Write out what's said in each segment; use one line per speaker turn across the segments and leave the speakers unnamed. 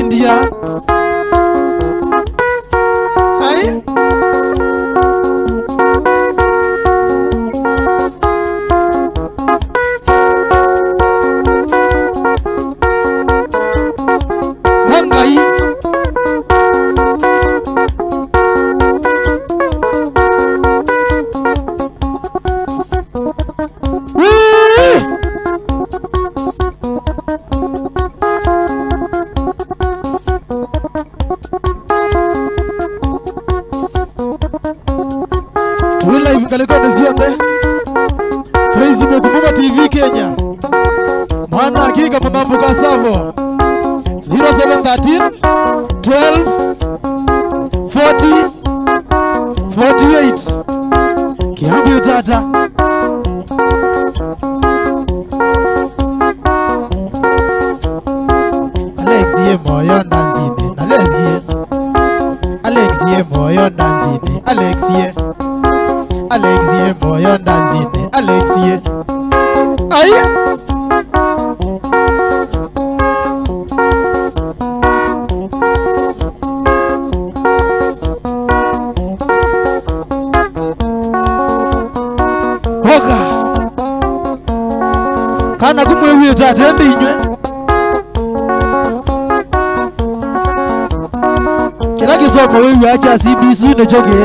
India. Hai? Hangai. Live kalikoni zionde Facebook Muma TV Kenya mwana hakika mambo kasavo 0713 12 40 48 Kiambi tata Alex ye moyo nanzini Alex ye moyo nanzini Alex ye moyo nanzini Alex ye Ai Hoga Kana kumwe wiyo tatende inywe Kila kisoko wiyo acha CBC nechoge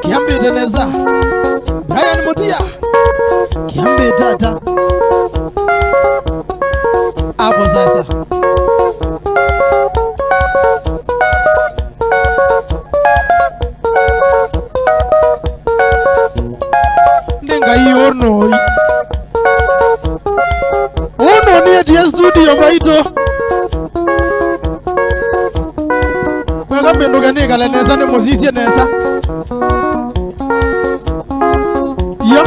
Kiambi teneza Brian Mutia Kiambi tata Hapo sasa Nenga hii ono ni eti studio baito Mwega mbendo gani kala neza ne mozisi neza Yo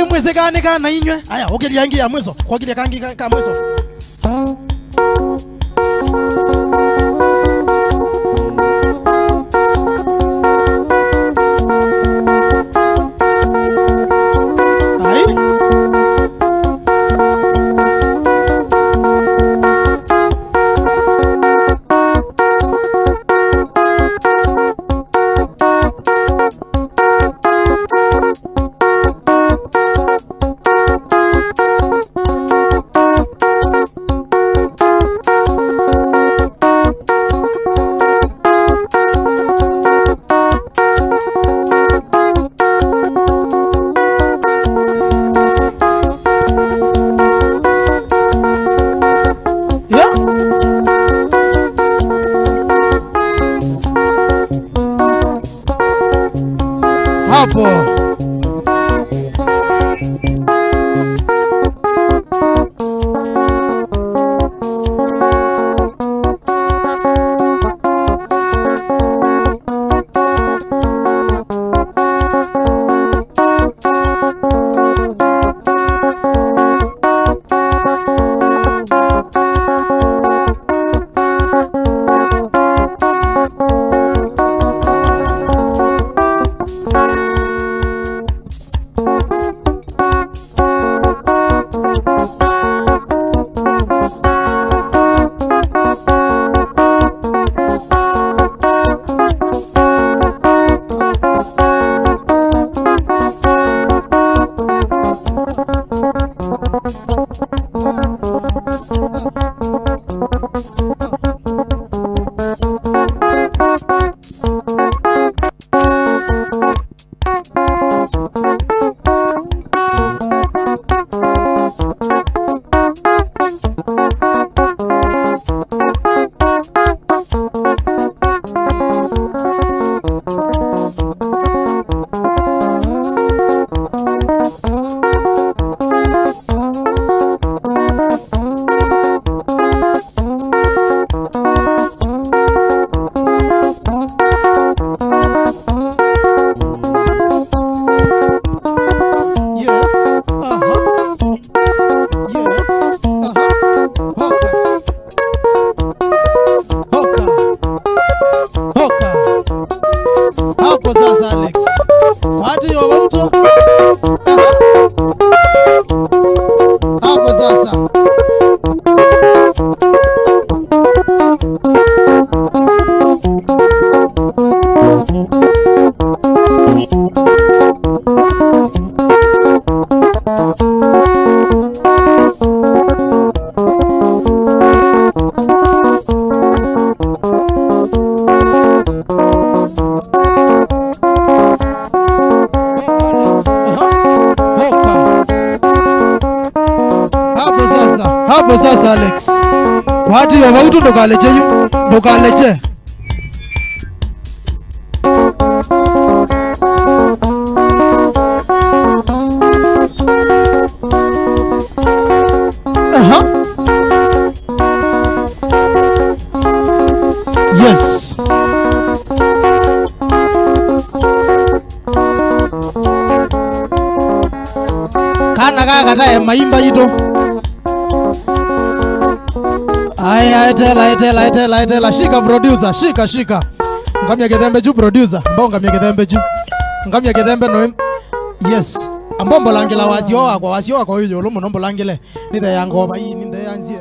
Mweze gani kana inywe aya ogelia yangi ya mwezo kwa gili kangi ka mwezo hapo Kwati yo wauto. Hapo sasa. Hapo sasa Alex. Kwati yo wauto ndokaleche yu. Ndokaleche. Yes. Kana kata maimba yito. Aya tela shika producer shika. Ngamya gedembe ju producer. Mbonga mya gedembe ju. Ngamya gedembe no. Yes. Ambombo langela wasio wako hiyo lo munombo langele. Nithe yangoba hii nithe yanzie.